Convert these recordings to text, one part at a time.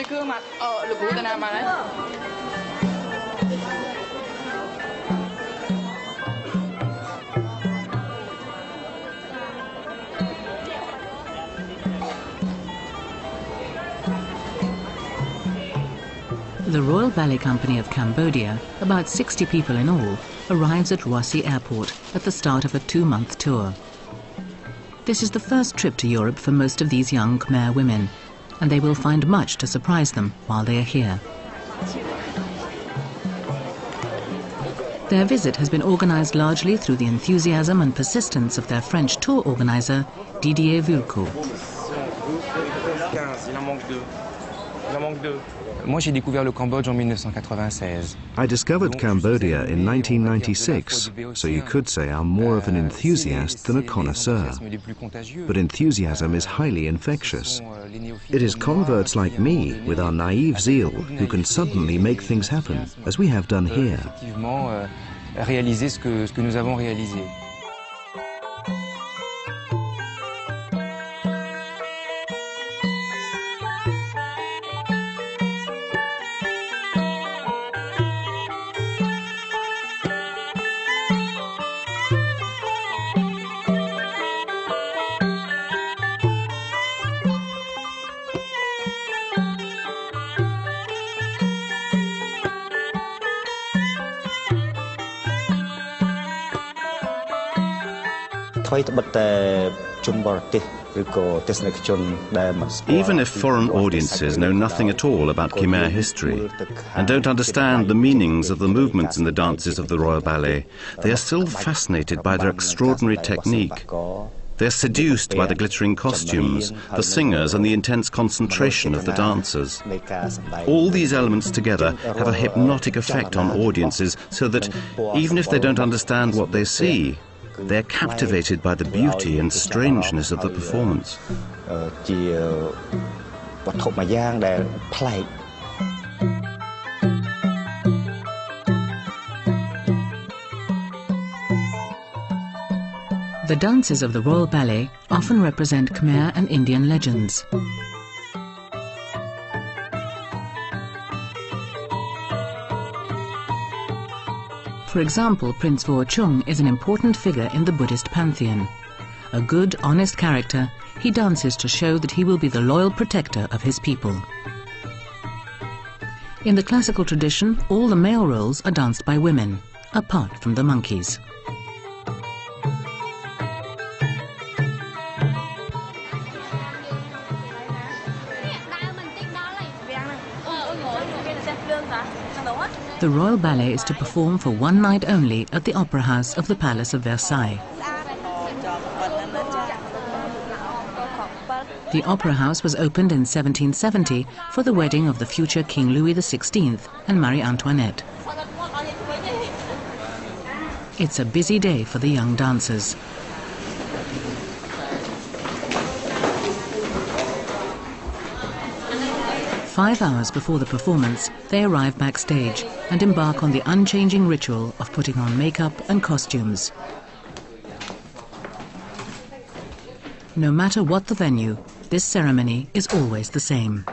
Trên gương mặt lực vụ tên nào mà đấy. The Royal Ballet Company of Cambodia, about 60 people in all, arrives at Roissy Airport at the start of a 2-month tour. This is the first trip to Europe for most of these young Khmer women, and they will find much to surprise them while they are here. Their visit has been organised largely through the enthusiasm and persistence of their French tour organiser, Didier Vulcault. Moi, j'ai découvert le Cambodge en 1996. I discovered Cambodia in 1996, so you could say I'm more of an enthusiast than a connoisseur. But enthusiasm is highly infectious. It is converts like me, with our naive zeal, who can suddenly make things happen, as we have done here. Réaliser ce que nous avons réalisé. Even if foreign audiences know nothing at all about Khmer history and don't understand the meanings of the movements in the dances of the Royal Ballet, they are still fascinated by their extraordinary technique. They are seduced by the glittering costumes, the singers and the intense concentration of the dancers. All these elements together have a hypnotic effect on audiences so that even if they don't understand what they see, they're captivated by the beauty and strangeness of the performance. The dances of the Royal Ballet often represent Khmer and Indian legends. For example, Prince Vorchung is an important figure in the Buddhist pantheon. A good, honest character, he dances to show that he will be the loyal protector of his people. In the classical tradition, all the male roles are danced by women, apart from the monkeys. The Royal Ballet is to perform for one night only at the Opera House of the Palace of Versailles. The Opera House was opened in 1770 for the wedding of the future King Louis XVI and Marie Antoinette. It's a busy day for the young dancers. Five hours before the performance, they arrive backstage and embark on the unchanging ritual of putting on makeup and costumes. No matter what the venue, this ceremony is always the same.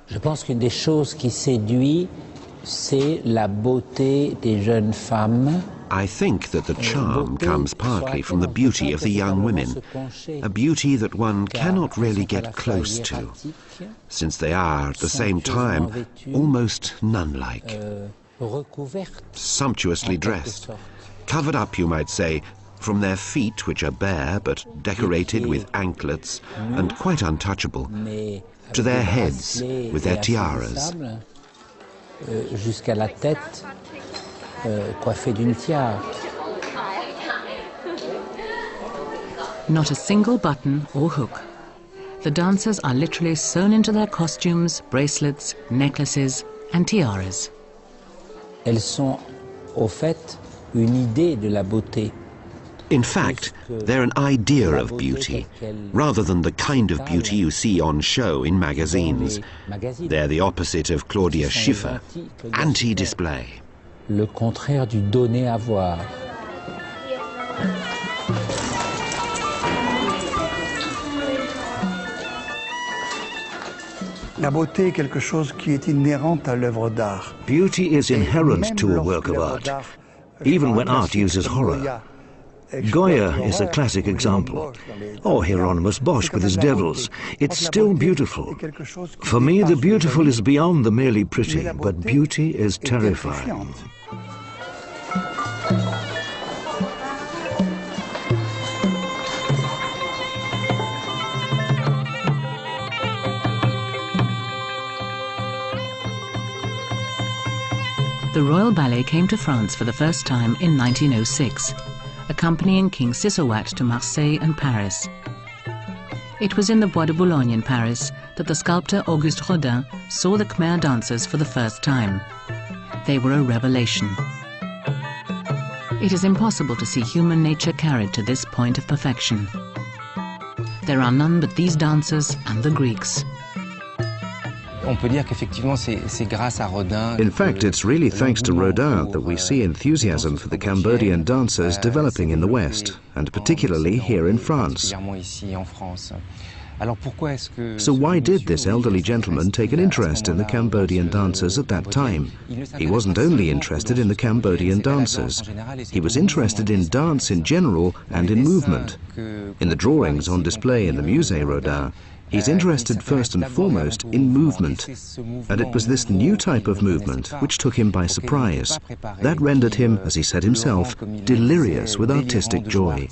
Je pense qu'une des choses qui séduit, c'est la beauté des jeunes femmes. I think that the charm comes partly from the beauty of the young women, a beauty that one cannot really get close to, since they are, at the same time, almost nun-like. Sumptuously dressed, covered up, you might say, from their feet, which are bare but decorated with anklets and quite untouchable, to their heads with their tiaras. Jusqu'à la tête, coiffée d'une tiare. Not a single button or hook. The dancers are literally sewn into their costumes, bracelets, necklaces and tiaras. Elles sont, au fait, une idée de la beauté. In fact, they're an idea of beauty, rather than the kind of beauty you see on show in magazines. They're the opposite of Claudia Schiffer, anti-display. Le contraire du donner à voir. Beauty is inherent to a work of art, even when art uses horror. Goya is a classic example, or Hieronymus Bosch with his devils. It's still beautiful. For me, the beautiful is beyond the merely pretty, but beauty is terrifying. The Royal Ballet came to France for the first time in 1906, accompanying King Sisowat to Marseille and Paris. It was in the Bois de Boulogne in Paris that the sculptor Auguste Rodin saw the Khmer dancers for the first time. They were a revelation. It is impossible to see human nature carried to this point of perfection. There are none but these dancers and the Greeks. On peut dire qu'effectivement c'est grâce à Rodin. In fact, it's really thanks to Rodin that we see enthusiasm for the Cambodian dancers developing in the West, and particularly here in France. So why did this elderly gentleman take an interest in the Cambodian dancers at that time? He wasn't only interested in the Cambodian dancers. He was interested in dance in general and in movement. In the drawings on display in the Musée Rodin, he's interested first and foremost in movement, and it was this new type of movement which took him by surprise. That rendered him, as he said himself, delirious with artistic joy.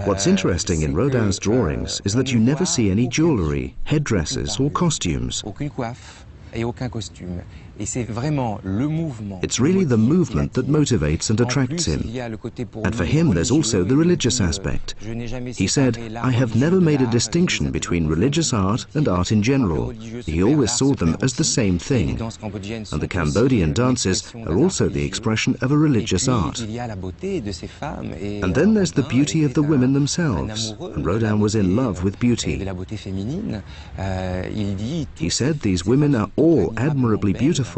What's interesting in Rodin's drawings is that you never see any jewellery, headdresses or costumes. It's really the movement that motivates and attracts him. And for him there's also the religious aspect. He said, "I have never made a distinction between religious art and art in general." He always saw them as the same thing. And the Cambodian dances are also the expression of a religious art. And then there's the beauty of the women themselves. And Rodin was in love with beauty. He said these women are all admirably beautiful.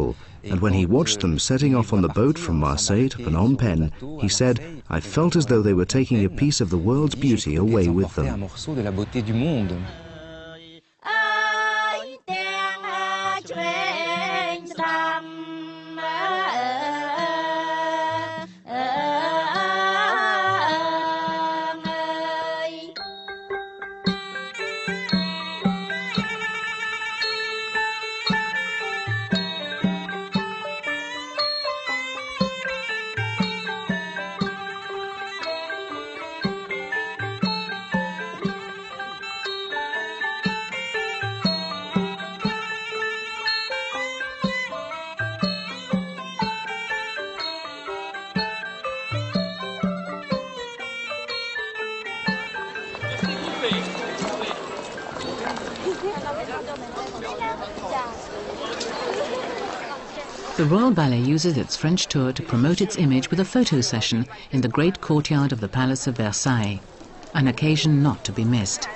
And when he watched them setting off on the boat from Marseille to Phnom Penh, he said, "I felt as though they were taking a piece of the world's beauty away with them." The Royal Ballet uses its French tour to promote its image with a photo session in the great courtyard of the Palace of Versailles, an occasion not to be missed.